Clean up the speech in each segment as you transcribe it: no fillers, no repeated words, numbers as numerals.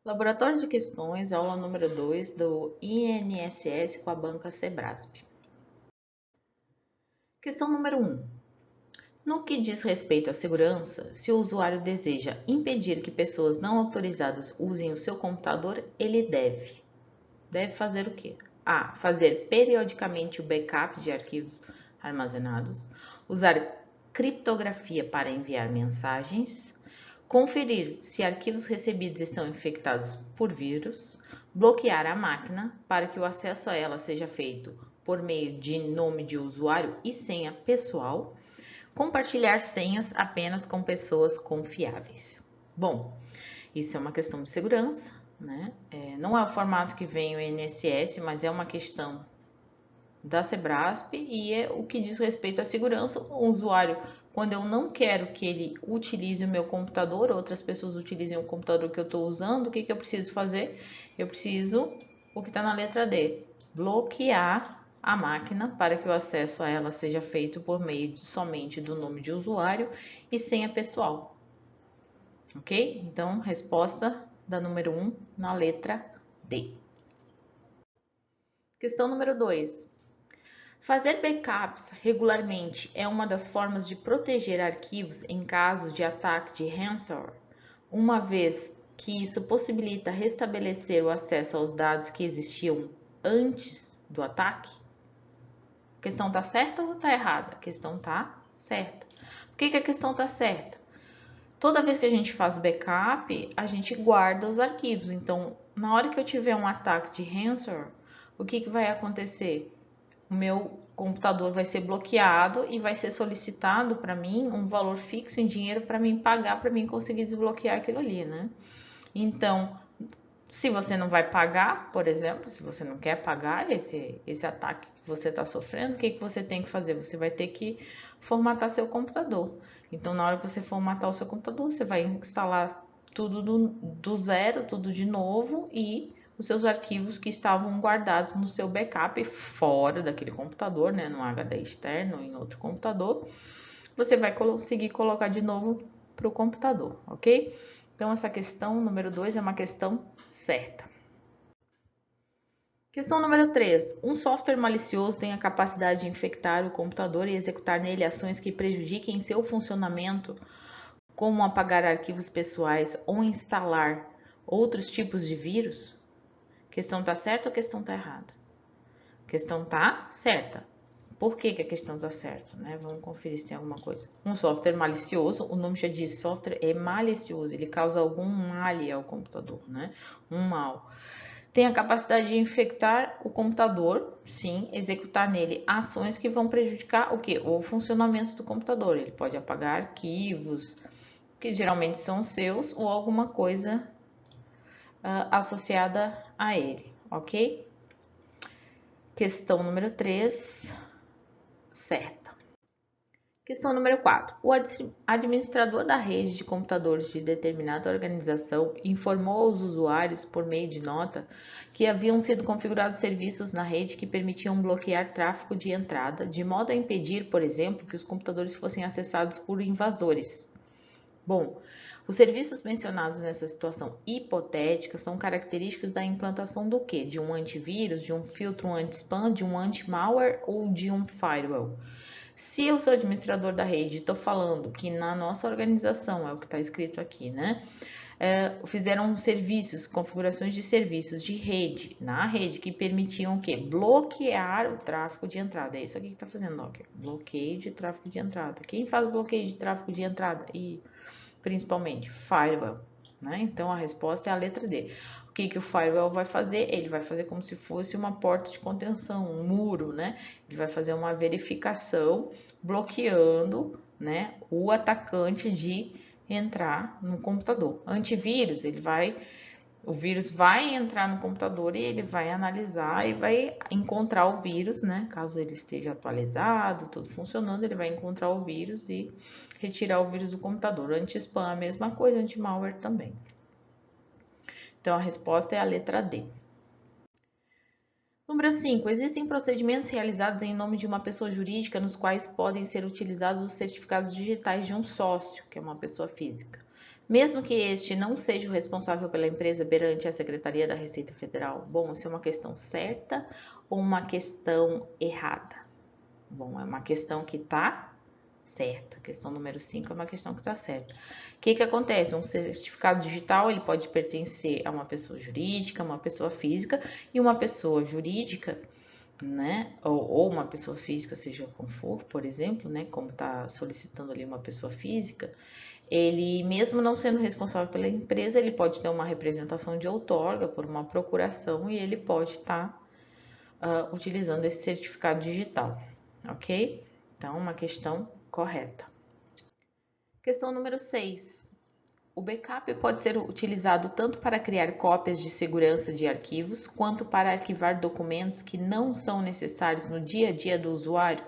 Laboratório de Questões, aula número 2 do INSS com a banca Sebrasp. Questão número 1. No que diz respeito à segurança, se o usuário deseja impedir que pessoas não autorizadas usem o seu computador, ele deve fazer o quê? A. Fazer periodicamente o backup de arquivos armazenados, usar criptografia para enviar mensagens, conferir se arquivos recebidos estão infectados por vírus, bloquear a máquina para que o acesso a ela seja feito por meio de nome de usuário e senha pessoal, compartilhar senhas apenas com pessoas confiáveis. Bom, isso é uma questão de segurança, né? Não é o formato que vem o INSS, mas é uma questão da Sebrasp e é o que diz respeito à segurança. O usuário, quando eu não quero que ele utilize o meu computador, outras pessoas utilizem o computador que eu estou usando, o que eu preciso fazer? Eu preciso, o que está na letra D, bloquear a máquina para que o acesso a ela seja feito por meio somente do nome de usuário e senha pessoal. Ok? Então, resposta da número 1 na letra D. Questão número 2. Fazer backups regularmente é uma das formas de proteger arquivos em casos de ataque de ransomware, uma vez que isso possibilita restabelecer o acesso aos dados que existiam antes do ataque? A questão está certa ou está errada? A questão está certa. Por que a questão está certa? Toda vez que a gente faz backup, a gente guarda os arquivos. Então, na hora que eu tiver um ataque de ransomware, o que vai acontecer? O meu computador vai ser bloqueado e vai ser solicitado para mim um valor fixo em dinheiro para mim pagar, para mim conseguir desbloquear aquilo ali, né? Então, se você não vai pagar, por exemplo, se você não quer pagar esse ataque que você está sofrendo, o que você tem que fazer? Você vai ter que formatar seu computador. Então, na hora que você formatar o seu computador, você vai instalar tudo do zero, tudo de novo e os seus arquivos que estavam guardados no seu backup fora daquele computador, né, no HD externo, em outro computador, você vai conseguir colocar de novo para o computador, ok? Então, essa questão número 2 é uma questão certa. Questão número 3. Um software malicioso tem a capacidade de infectar o computador e executar nele ações que prejudiquem seu funcionamento, como apagar arquivos pessoais ou instalar outros tipos de vírus? Questão está certa ou questão está errada? Questão está certa. Por que a questão está certa, né? Vamos conferir se tem alguma coisa. Um software malicioso, o nome já diz, software é malicioso, ele causa algum mal ao computador, né? Um mal. Tem a capacidade de infectar o computador, sim, executar nele ações que vão prejudicar o quê? O funcionamento do computador. Ele pode apagar arquivos, que geralmente são seus, ou alguma coisa associada a ele, ok? Questão número 3, certa. Questão número 4. O administrador da rede de computadores de determinada organização informou aos usuários, por meio de nota, que haviam sido configurados serviços na rede que permitiam bloquear tráfego de entrada, de modo a impedir, por exemplo, que os computadores fossem acessados por invasores. Bom, os serviços mencionados nessa situação hipotética são característicos da implantação do quê? De um antivírus, de um filtro anti-spam, de um anti-malware ou de um firewall? Se eu sou administrador da rede, estou falando que na nossa organização, é o que está escrito aqui, né? Fizeram serviços, configurações de serviços de rede, na rede, que permitiam o quê? Bloquear o tráfego de entrada. É isso aqui que está fazendo, Docker. Bloqueio de tráfego de entrada. Quem faz bloqueio de tráfego de entrada? E principalmente firewall, né? Então a resposta é a letra D. O que o firewall vai fazer? Ele vai fazer como se fosse uma porta de contenção, um muro, né? Ele vai fazer uma verificação bloqueando, né, o atacante de entrar no computador. Antivírus, o vírus vai entrar no computador e ele vai analisar e vai encontrar o vírus, né? Caso ele esteja atualizado, tudo funcionando, ele vai encontrar o vírus e retirar o vírus do computador. Anti-spam, a mesma coisa, anti-malware também. Então, a resposta é a letra D. Número 5. Existem procedimentos realizados em nome de uma pessoa jurídica nos quais podem ser utilizados os certificados digitais de um sócio, que é uma pessoa física. mesmo que este não seja o responsável pela empresa perante a Secretaria da Receita Federal. Bom, isso é uma questão certa ou uma questão errada? Bom, é uma questão que está certa. A questão número 5 é uma questão que está certa. O que acontece? Um certificado digital ele pode pertencer a uma pessoa jurídica, uma pessoa física, e uma pessoa jurídica, né, ou uma pessoa física, seja como for, por exemplo, né, como está solicitando ali uma pessoa física, ele, mesmo não sendo responsável pela empresa, ele pode ter uma representação de outorga por uma procuração e ele pode estar utilizando esse certificado digital, ok? Então, uma questão correta. Questão número 6. O backup pode ser utilizado tanto para criar cópias de segurança de arquivos, quanto para arquivar documentos que não são necessários no dia a dia do usuário.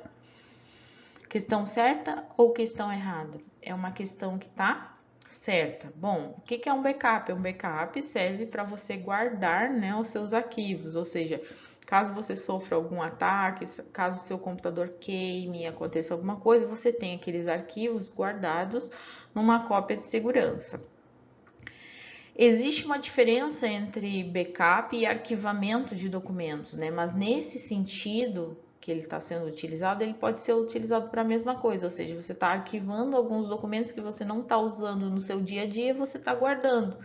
Questão certa ou questão errada? É uma questão que está certa. Bom, o que é um backup? Um backup serve para você guardar, né, os seus arquivos, ou seja, caso você sofra algum ataque, caso o seu computador queime, aconteça alguma coisa, você tem aqueles arquivos guardados numa cópia de segurança. Existe uma diferença entre backup e arquivamento de documentos, né? Mas nesse sentido que ele está sendo utilizado, ele pode ser utilizado para a mesma coisa, ou seja, você está arquivando alguns documentos que você não está usando no seu dia a dia, você está guardando.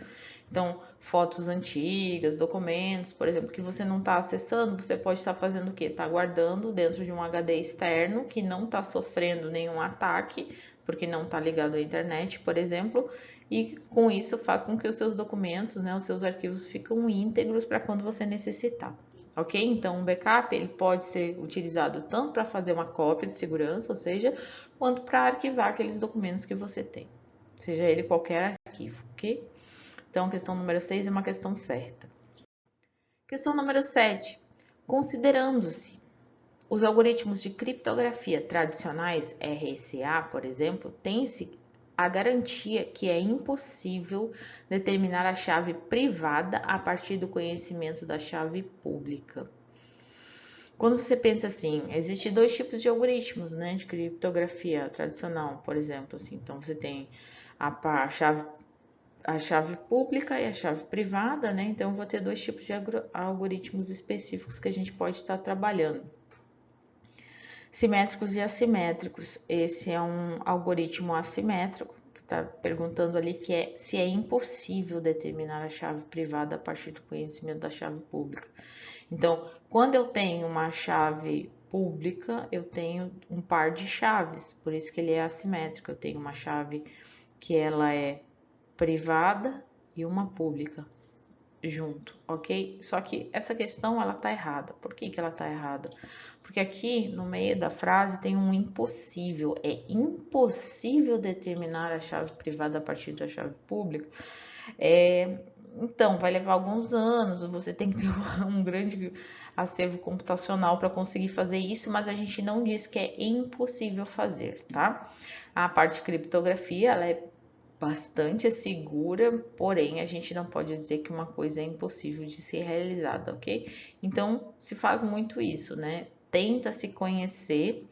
Então, fotos antigas, documentos, por exemplo, que você não está acessando, você pode estar fazendo o quê? Está guardando dentro de um HD externo que não está sofrendo nenhum ataque, porque não está ligado à internet, por exemplo, e com isso faz com que os seus documentos, né, os seus arquivos ficam íntegros para quando você necessitar. Ok? Então, um backup ele pode ser utilizado tanto para fazer uma cópia de segurança, ou seja, quanto para arquivar aqueles documentos que você tem, seja ele qualquer arquivo, ok? Então, a questão número 6 é uma questão certa. Questão número 7. Considerando-se os algoritmos de criptografia tradicionais, RSA, por exemplo, tem-se a garantia que é impossível determinar a chave privada a partir do conhecimento da chave pública. Quando você pensa assim, existem dois tipos de algoritmos, né, de criptografia tradicional, por exemplo, assim, então você tem a chave pública e a chave privada, né? Então, eu vou ter dois tipos de algoritmos específicos que a gente pode estar trabalhando. Simétricos e assimétricos. Esse é um algoritmo assimétrico, que está perguntando ali se é impossível determinar a chave privada a partir do conhecimento da chave pública. Então, quando eu tenho uma chave pública, eu tenho um par de chaves, por isso que ele é assimétrico. Eu tenho uma chave que ela é privada e uma pública junto, ok? Só que essa questão ela tá errada. Por que ela tá errada? Porque aqui no meio da frase tem um impossível. É impossível determinar a chave privada a partir da chave pública. Então, vai levar alguns anos, você tem que ter um grande acervo computacional para conseguir fazer isso, mas a gente não diz que é impossível fazer, tá? A parte de criptografia, ela é bastante segura, porém a gente não pode dizer que uma coisa é impossível de ser realizada, ok? Então se faz muito isso, né? Tenta se conhecer,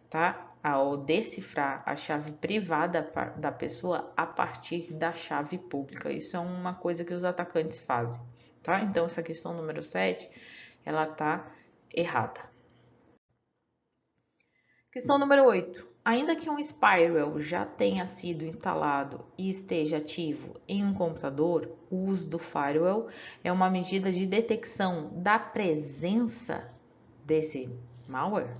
tá? Ao decifrar a chave privada da pessoa a partir da chave pública. Isso é uma coisa que os atacantes fazem, tá? Então essa questão número 7, ela tá errada. Questão número 8. Ainda que um spyware já tenha sido instalado e esteja ativo em um computador, o uso do firewall é uma medida de detecção da presença desse malware.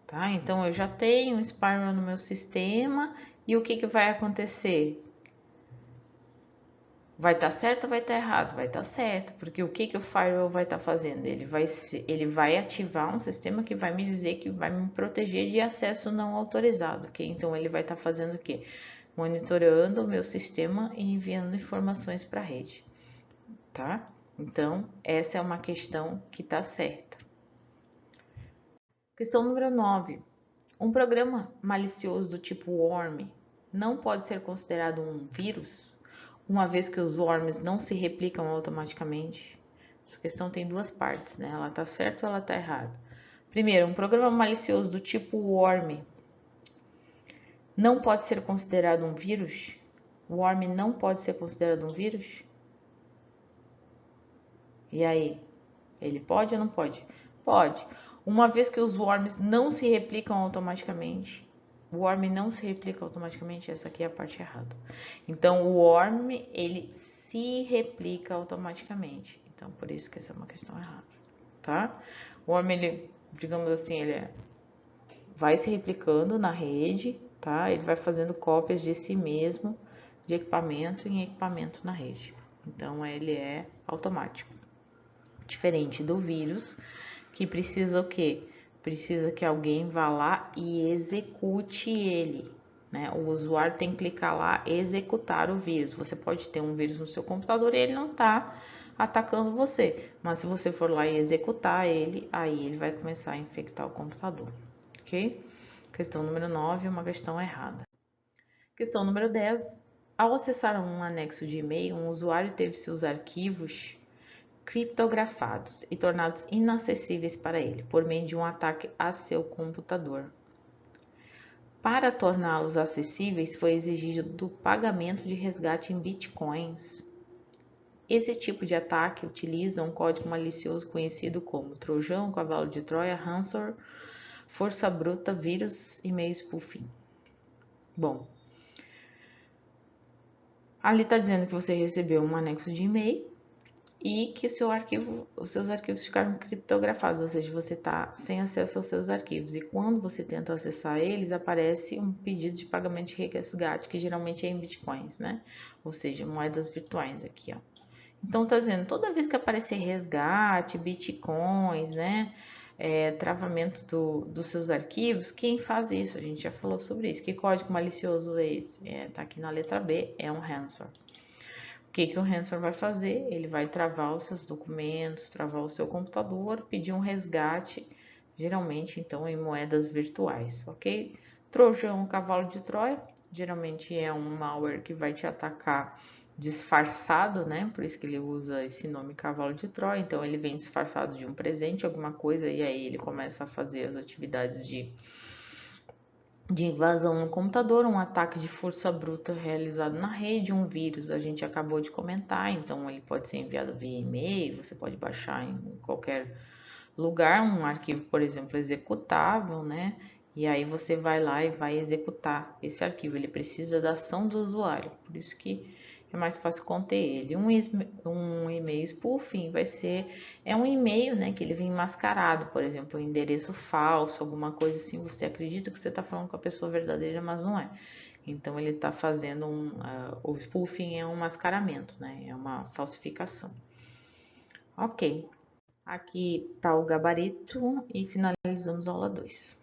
Tá? Então, eu já tenho um spyware no meu sistema e o que vai acontecer? Vai estar certo ou vai estar errado? Vai estar certo, porque o que o firewall vai estar fazendo? Ele vai ativar um sistema que vai me dizer que vai me proteger de acesso não autorizado, ok? Então, ele vai estar fazendo o quê? Monitorando o meu sistema e enviando informações para a rede, tá? Então, essa é uma questão que está certa. Questão número 9. Um programa malicioso do tipo worm não pode ser considerado um vírus? Uma vez que os worms não se replicam automaticamente. Essa questão tem duas partes, né? Ela tá certa ou ela tá errada. Primeiro, um programa malicioso do tipo worm não pode ser considerado um vírus? O worm não pode ser considerado um vírus? E aí? Ele pode ou não pode? Pode. Uma vez que os worms não se replicam automaticamente, o worm não se replica automaticamente, essa aqui é a parte errada. Então, o worm, ele se replica automaticamente. Então, por isso que essa é uma questão errada, tá? O worm, ele, digamos assim, ele vai se replicando na rede, tá? Ele vai fazendo cópias de si mesmo, de equipamento em equipamento na rede. Então, ele é automático. Diferente do vírus, que precisa o quê? Precisa que alguém vá lá e execute ele, né? O usuário tem que clicar lá e executar o vírus. Você pode ter um vírus no seu computador e ele não está atacando você, mas se você for lá e executar ele, aí ele vai começar a infectar o computador, ok? Questão número 9, uma questão errada. Questão número 10. Ao acessar um anexo de e-mail, um usuário teve seus arquivos criptografados e tornados inacessíveis para ele, por meio de um ataque a seu computador. Para torná-los acessíveis, foi exigido o pagamento de resgate em bitcoins. Esse tipo de ataque utiliza um código malicioso conhecido como Trojão, Cavalo de Troia, Ransomware, Força Bruta, Vírus e meio spoofing. Bom, ali está dizendo que você recebeu um anexo de e-mail e que os seus arquivos ficaram criptografados, ou seja, você está sem acesso aos seus arquivos. E quando você tenta acessar eles, aparece um pedido de pagamento de resgate, que geralmente é em bitcoins, né? Ou seja, moedas virtuais aqui, ó. Então, tá dizendo, toda vez que aparecer resgate, bitcoins, né? Travamento dos seus arquivos, quem faz isso? A gente já falou sobre isso. Que código malicioso é esse? Tá aqui na letra B, é um ransomware. O que o ransomware vai fazer? Ele vai travar os seus documentos, travar o seu computador, pedir um resgate, geralmente então em moedas virtuais, ok? Trojão, cavalo de Troia, geralmente é um malware que vai te atacar disfarçado, né? Por isso que ele usa esse nome cavalo de Troia. Então ele vem disfarçado de um presente, alguma coisa, e aí ele começa a fazer as atividades de invasão no computador, um ataque de força bruta realizado na rede, um vírus, a gente acabou de comentar, então ele pode ser enviado via e-mail, você pode baixar em qualquer lugar, um arquivo, por exemplo, executável, né? E aí você vai lá e vai executar esse arquivo, ele precisa da ação do usuário, por isso que é mais fácil conter ele. Um e-mail spoofing vai ser, um e-mail, né, que ele vem mascarado, por exemplo, um endereço falso, alguma coisa assim, você acredita que você está falando com a pessoa verdadeira, mas não é. Então ele está fazendo o spoofing é um mascaramento, né, é uma falsificação. Ok, aqui está o gabarito e finalizamos a aula 2.